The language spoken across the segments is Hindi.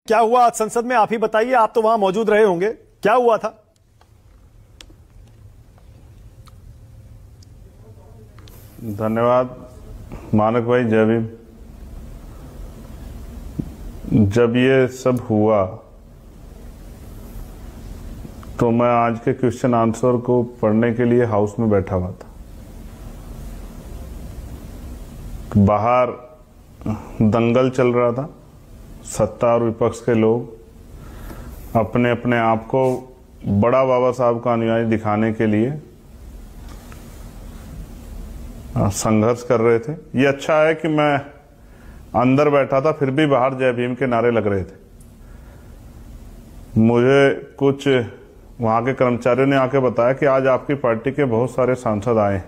क्या हुआ आज संसद में, आप ही बताइए, आप तो वहां मौजूद रहे होंगे, क्या हुआ था? धन्यवाद मानक भाई, जय भीम। जब ये सब हुआ तो मैं आज के क्वेश्चन आंसर को पढ़ने के लिए हाउस में बैठा हुआ था। बाहर दंगल चल रहा था, सत्ता और विपक्ष के लोग अपने अपने आप को बड़ा बाबा साहब का अनुयायी दिखाने के लिए संघर्ष कर रहे थे। ये अच्छा है कि मैं अंदर बैठा था, फिर भी बाहर जय भीम के नारे लग रहे थे। मुझे कुछ वहां के कर्मचारियों ने आके बताया कि आज आपकी पार्टी के बहुत सारे सांसद आए,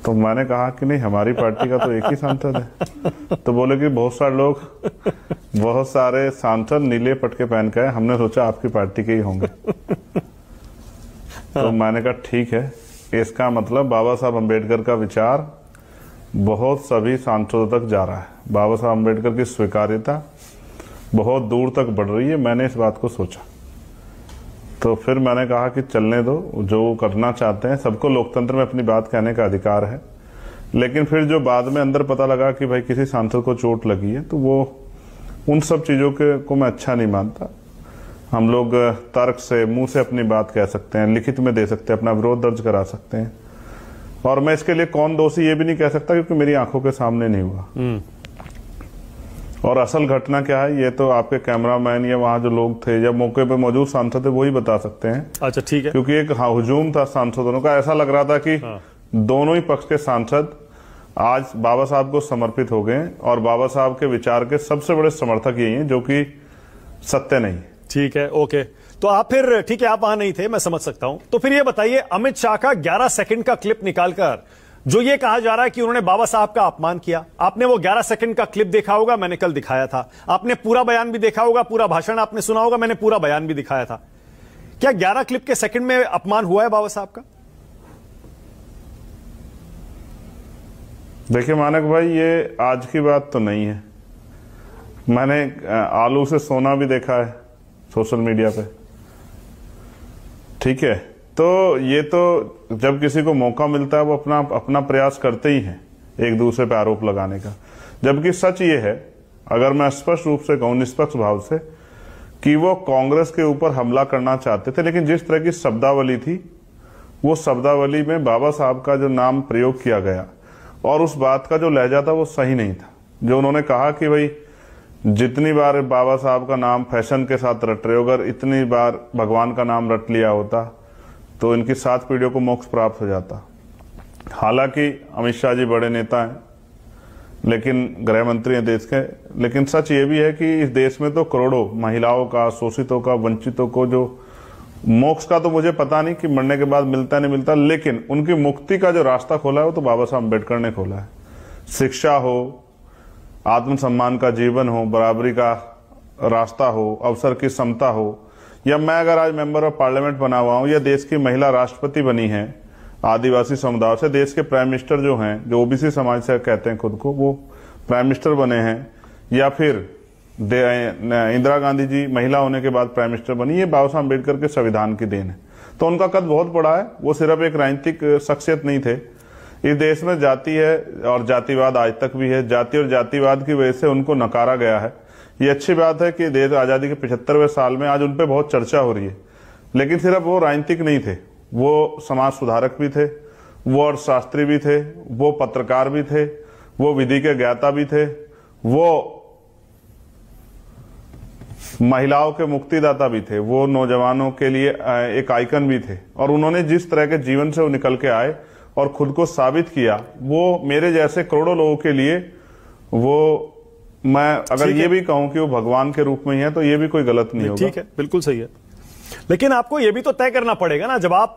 तो मैंने कहा कि नहीं, हमारी पार्टी का तो एक ही सांसद है। तो बोले कि बहुत सारे लोग, बहुत सारे सांसद नीले पटके पहन के आए, हमने सोचा आपकी पार्टी के ही होंगे। तो मैंने कहा ठीक है, इसका मतलब बाबा साहब अम्बेडकर का विचार बहुत सभी सांसदों तक जा रहा है, बाबा साहब अम्बेडकर की स्वीकार्यता बहुत दूर तक बढ़ रही है। मैंने इस बात को सोचा, तो फिर मैंने कहा कि चलने दो, जो करना चाहते हैं, सबको लोकतंत्र में अपनी बात कहने का अधिकार है। लेकिन फिर जो बाद में अंदर पता लगा कि भाई किसी सांसद को चोट लगी है, तो वो उन सब चीज़ों को मैं अच्छा नहीं मानता। हम लोग तर्क से, मुंह से अपनी बात कह सकते हैं, लिखित में दे सकते हैं, अपना विरोध दर्ज करा सकते हैं, और मैं इसके लिए कौन दोषी ये भी नहीं कह सकता क्योंकि मेरी आंखों के सामने नहीं हुआ। और असल घटना क्या है ये तो आपके कैमरामैन या वहां जो लोग थे या मौके पे मौजूद सांसद थे वही बता सकते हैं। अच्छा ठीक है। क्योंकि एक हुजूम था सांसदों का, ऐसा लग रहा था कि दोनों ही पक्ष के सांसद आज बाबा साहब को समर्पित हो गए और बाबा साहब के विचार के सबसे बड़े समर्थक यही हैं, जो कि सत्य नहीं। ठीक है, ओके। तो आप फिर, ठीक है, आप वहां नहीं थे, मैं समझ सकता हूं। तो फिर ये बताइए, अमित शाह का 11 सेकंड का क्लिप निकालकर जो ये कहा जा रहा है कि उन्होंने बाबा साहब का अपमान किया, आपने वो 11 सेकंड का क्लिप देखा होगा, मैंने कल दिखाया था। आपने पूरा बयान भी देखा होगा, पूरा भाषण आपने सुना होगा, मैंने पूरा बयान भी दिखाया था। क्या 11 क्लिप के सेकंड में अपमान हुआ है बाबा साहब का? देखिए मानक भाई, ये आज की बात तो नहीं है। मैंने आलू से सोना भी देखा है सोशल मीडिया पे, ठीक है। तो ये तो जब किसी को मौका मिलता है वो अपना प्रयास करते ही हैं एक दूसरे पे आरोप लगाने का। जबकि सच ये है, अगर मैं स्पष्ट रूप से कहूं, निष्पक्ष भाव से, कि वो कांग्रेस के ऊपर हमला करना चाहते थे, लेकिन जिस तरह की शब्दावली थी, वो शब्दावली में बाबा साहब का जो नाम प्रयोग किया गया और उस बात का जो लहजा था वो सही नहीं था। जो उन्होंने कहा कि भाई जितनी बार बाबा साहब का नाम फैशन के साथ रट रहे हो, अगर इतनी बार भगवान का नाम रट लिया होता तो इनकी 7 पीढ़ियों को मोक्ष प्राप्त हो जाता। हालांकि अमित शाह जी बड़े नेता हैं, लेकिन गृह मंत्री हैं देश के, लेकिन सच ये भी है कि इस देश में तो करोड़ों महिलाओं का, शोषितों का, वंचितों को जो मोक्ष का तो मुझे पता नहीं कि मरने के बाद मिलता नहीं मिलता, लेकिन उनकी मुक्ति का जो रास्ता खोला है वो तो बाबा साहब अम्बेडकर ने खोला है। शिक्षा हो, आत्मसम्मान का जीवन हो, बराबरी का रास्ता हो, अवसर की समता हो, या मैं अगर आज मेंबर ऑफ पार्लियामेंट बना हुआ हूं या देश की महिला राष्ट्रपति बनी है आदिवासी समुदाय से, देश के प्राइम मिनिस्टर जो हैं, जो ओबीसी समाज से कहते हैं खुद को, वो प्राइम मिनिस्टर बने हैं, या फिर इंदिरा गांधी जी महिला होने के बाद प्राइम मिनिस्टर बनी, ये बाबा साहब अम्बेडकर के संविधान की देन है। तो उनका कद बहुत बड़ा है, वो सिर्फ एक राजनीतिक शख्सियत नहीं थे। इस देश में जाति है और जातिवाद आज तक भी है। जाति और जातिवाद की वजह से उनको नकारा गया है। ये अच्छी बात है कि देश आजादी के 75वें साल में आज उनपे बहुत चर्चा हो रही है, लेकिन सिर्फ वो राजनीतिक नहीं थे, वो समाज सुधारक भी थे, वो अर्थशास्त्री भी थे, वो पत्रकार भी थे, वो विधि के ज्ञाता भी थे, वो महिलाओं के मुक्तिदाता भी थे, वो नौजवानों के लिए एक आइकन भी थे। और उन्होंने जिस तरह के जीवन से वो निकल के आए और खुद को साबित किया, वो मेरे जैसे करोड़ों लोगों के लिए, वो मैं अगर ये भी कहूं कि वो भगवान के रूप में ही है तो ये भी कोई गलत नहीं होगा। ठीक है, बिल्कुल सही है। लेकिन आपको ये भी तो तय करना पड़ेगा ना, जब आप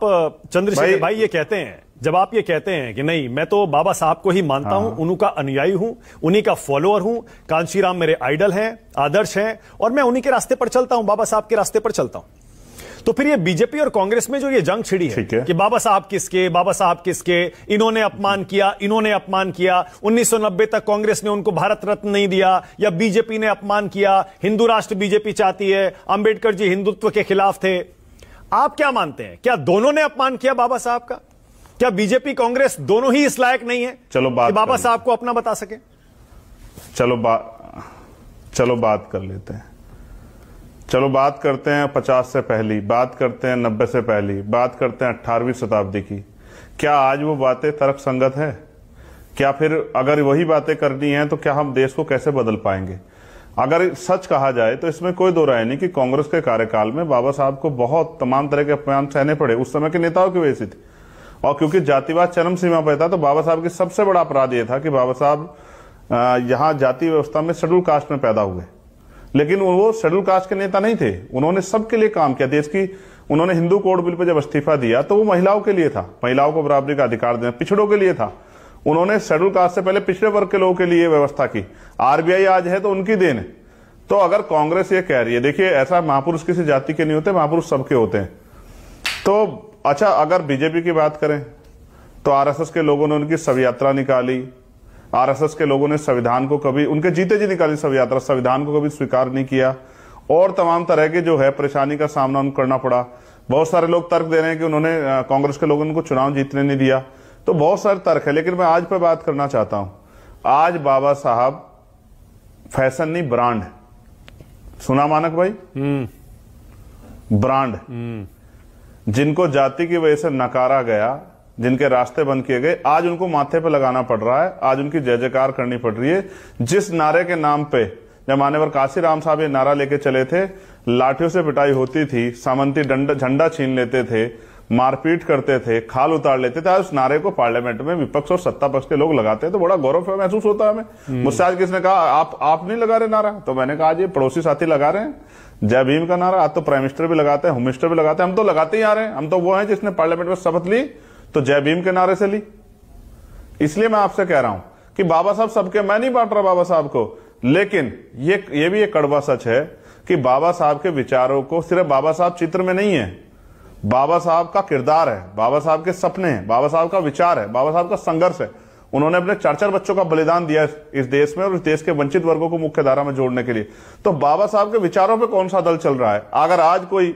चंद्रशेखर भाई ये कहते हैं, जब आप ये कहते हैं कि नहीं मैं तो बाबा साहब को ही मानता हूं, उन्हीं अनुयायी हूं, उन्हीं का फॉलोअर हूं, कांशीराम मेरे आइडल हैं, आदर्श हैं, और मैं उन्हीं के रास्ते पर चलता हूं, बाबा साहब के रास्ते पर चलता हूं, तो फिर ये बीजेपी और कांग्रेस में जो ये जंग छिड़ी है कि बाबा साहब किसके, इन्होंने अपमान किया, 1990 तक कांग्रेस ने उनको भारत रत्न नहीं दिया, या बीजेपी ने अपमान किया, हिंदू राष्ट्र बीजेपी चाहती है, अंबेडकर जी हिंदुत्व के खिलाफ थे। आप क्या मानते हैं, क्या दोनों ने अपमान किया बाबा साहब का? क्या बीजेपी कांग्रेस दोनों ही इस लायक नहीं है चलो कि बाबा साहब को अपना बता सके? चलो बात कर लेते हैं। चलो बात करते हैं 50 से पहली, बात करते हैं 90 से पहली, बात करते हैं 18वीं शताब्दी की। क्या आज वो बातें तर्कसंगत है? क्या फिर अगर वही बातें करनी है तो क्या हम देश को कैसे बदल पाएंगे? अगर सच कहा जाए तो इसमें कोई दो राय नहीं कि कांग्रेस के कार्यकाल में बाबा साहब को बहुत तमाम तरह के अपमान सहने पड़े, उस समय के नेताओं की वजह से थी। और क्योंकि जातिवाद चरम सीमा पर था तो बाबा साहब की सबसे बड़ा अपराध यह था कि बाबा साहब यहां जाति व्यवस्था में शेड्यूल कास्ट में पैदा हुए, लेकिन वो शेड्यूल कास्ट के नेता नहीं थे। उन्होंने सबके लिए काम किया देश की। उन्होंने हिंदू कोड बिल पर जब इस्तीफा दिया तो वो महिलाओं के लिए था, महिलाओं को बराबरी का अधिकार देना, पिछड़ों के लिए था। उन्होंने शेड्यूल कास्ट से पहले पिछड़े वर्ग के लोगों के लिए व्यवस्था की। आरबीआई आज है तो उनकी देन है। तो अगर कांग्रेस ये कह रही है, देखिए ऐसा महापुरुष किसी जाति के नहीं होते, महापुरुष सबके होते हैं। तो अच्छा, अगर बीजेपी की बात करें तो आरएसएस के लोगों ने उनकी शव यात्रा निकाली। आरएसएस के लोगों ने संविधान को कभी, उनके जीते जी निकाली शव यात्रा, संविधान को कभी स्वीकार नहीं किया। और तमाम तरह की जो है परेशानी का सामना उनको करना पड़ा। बहुत सारे लोग तर्क दे रहे हैं कि उन्होंने कांग्रेस के लोगों ने उनको चुनाव जीतने नहीं दिया। तो बहुत सारे तर्क है, लेकिन मैं आज पे बात करना चाहता हूं। आज बाबा साहब फैशन नहीं, ब्रांड है। सुना मानक भाई? ब्रांड। जिनको जाति की वजह से नकारा गया, जिनके रास्ते बंद किए गए, आज उनको माथे पे लगाना पड़ रहा है, आज उनकी जय जयकार करनी पड़ रही है। जिस नारे के नाम पे जब मान्यवर काशीराम साहब ये नारा लेके चले थे, लाठियों से पिटाई होती थी, सामंती झंडा छीन लेते थे, मारपीट करते थे, खाल उतार लेते थे, आज उस नारे को पार्लियामेंट में विपक्ष और सत्ता पक्ष के लोग लगाते हैं तो बड़ा गौरव महसूस होता है हमें। मुझसे आज किसने कहा आप नहीं लगा रहे नारा, तो मैंने कहा आज ये पड़ोसी साथी लगा रहे हैं जय भीम का नारा। आज तो प्राइम मिनिस्टर भी लगाते हैं, होम मिनिस्टर भी लगाते हैं, हम तो लगाते ही आ रहे हैं। हम तो वो हैं जिसने पार्लियामेंट में शपथ ली तो जय भीम के नारे से ली। इसलिए मैं आपसे कह रहा हूं कि बाबा साहब सबके, मैं नहीं बांट रहा बाबा साहब को, लेकिन ये भी एक कड़वा सच है कि बाबा साहब के विचारों को सिर्फ बाबा साहब चित्र में नहीं है, बाबा साहब का किरदार है, बाबा साहब के सपने हैं, बाबा साहब का विचार है, बाबा साहब का संघर्ष है। उन्होंने अपने 4-4 बच्चों का बलिदान दिया इस देश में और इस देश के वंचित वर्गों को मुख्य धारा में जोड़ने के लिए। तो बाबा साहब के विचारों पे कौन सा दल चल रहा है? अगर आज कोई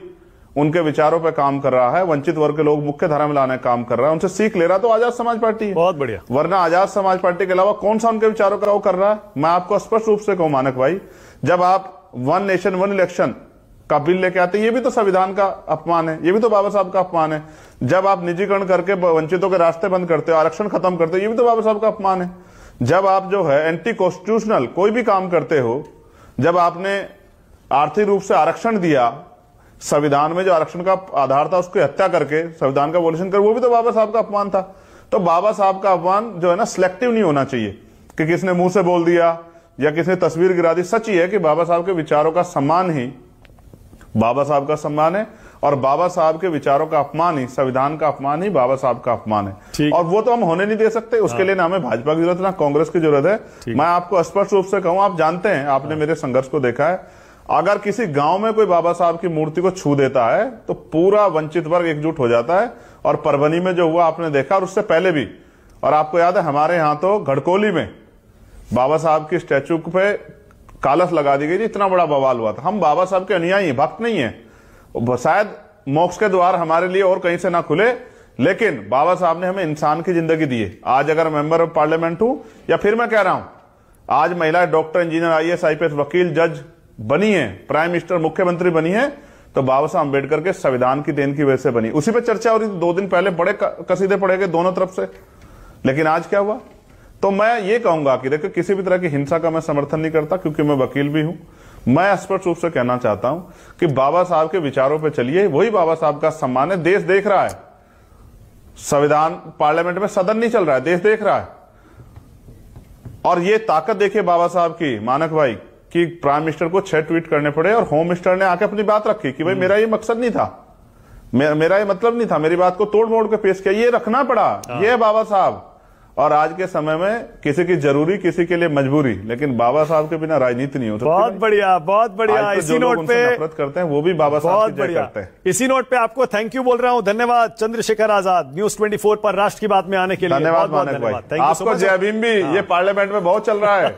उनके विचारों पे काम कर रहा है, वंचित वर्ग के लोग मुख्य धारा में लाने का काम कर रहा है, उनसे सीख ले रहा है, तो आजाद समाज पार्टी है। बहुत बढ़िया। वरना आजाद समाज पार्टी के अलावा कौन सा उनके विचारों का वो कर रहा है? मैं आपको स्पष्ट रूप से कहूं मानक भाई, जब आप 1 नेशन 1 इलेक्शन का बिल लेके आते हैं, ये भी तो संविधान का अपमान है, ये भी तो बाबा साहब का अपमान है। जब आप निजीकरण करके वंचितों के रास्ते बंद करते हो, आरक्षण खत्म करते हो, ये भी तो बाबा साहब का अपमान है। जब आप जो है एंटी कॉन्स्टिट्यूशनल कोई भी काम करते हो, जब आपने आर्थिक रूप से आरक्षण दिया, संविधान में जो आरक्षण का आधार था उसकी हत्या करके संविधान का वॉल्यूशन कर, वो भी तो बाबा साहब का अपमान था। तो बाबा साहब का अपमान जो है ना, सिलेक्टिव नहीं होना चाहिए कि किसने मुंह से बोल दिया या किसने तस्वीर गिरा दी। सच ही है कि बाबा साहब के विचारों का सम्मान ही बाबा साहब का सम्मान है, और बाबा साहब के विचारों का अपमान ही, संविधान का अपमान ही बाबा साहब का अपमान है। और वो तो हम होने नहीं दे सकते। उसके लिए ना हमें भाजपा की जरूरत, ना कांग्रेस की जरूरत है। मैं आपको स्पष्ट रूप से कहूं, आप जानते हैं, आपने मेरे संघर्ष को देखा है, अगर किसी गांव में कोई बाबा साहब की मूर्ति को छू देता है तो पूरा वंचित वर्ग एकजुट हो जाता है। और परभनी में जो हुआ आपने देखा, और उससे पहले भी, और आपको याद है हमारे यहां तो घड़कोली में बाबा साहब की स्टैचू पे कालस लगा दी गई थी, इतना बड़ा बवाल हुआ था। हम बाबा साहब के अनुयायी, भक्त नहीं है। शायद मोक्ष के द्वार हमारे लिए और कहीं से ना खुले, लेकिन बाबा साहब ने हमें इंसान की जिंदगी दी है। आज अगर मेंबर ऑफ पार्लियामेंट हूं, या फिर मैं कह रहा हूं, आज महिला डॉक्टर, इंजीनियर, IAS, IPS, वकील, जज बनी है, प्राइम मिनिस्टर, मुख्यमंत्री बनी है, तो बाबा साहब अम्बेडकर के संविधान की देन की वजह से बनी। उसी पे चर्चा हो रही थी 2 दिन पहले, बड़े कसीदे पड़े गए दोनों तरफ से। लेकिन आज क्या हुआ? तो मैं ये कहूंगा कि देखो, किसी भी तरह की हिंसा का मैं समर्थन नहीं करता, क्योंकि मैं वकील भी हूं। मैं स्पष्ट रूप से कहना चाहता हूं कि बाबा साहब के विचारों पे चलिए, वही बाबा साहब का सम्मान है। देश देख रहा है, संविधान पार्लियामेंट में सदन नहीं चल रहा है, देश देख रहा है। और ये ताकत देखिए बाबा साहब की, मानक भाई, कि प्राइम मिनिस्टर को 6 ट्वीट करने पड़े और होम मिनिस्टर ने आके अपनी बात रखी कि भाई मेरा ये मकसद नहीं था, मेरा ये मतलब नहीं था, मेरी बात को तोड़ मोड़ के पेश किया। ये रखना पड़ा, ये है बाबा साहब। और आज के समय में किसी की जरूरी, किसी के लिए मजबूरी, लेकिन बाबा साहब के बिना राजनीति नहीं हो सकती। बहुत बढ़िया, बहुत बढ़िया। इसी नोट पे नफरत करते हैं वो भी बाबा साहब की जय करते हैं। इसी नोट पे आपको थैंक यू बोल रहा हूं। धन्यवाद चंद्रशेखर आजाद, न्यूज 24 पर राष्ट्र की बात में आने के लिए। धन्यवाद। आपको जय भीम भी ये पार्लियामेंट में बहुत चल रहा है।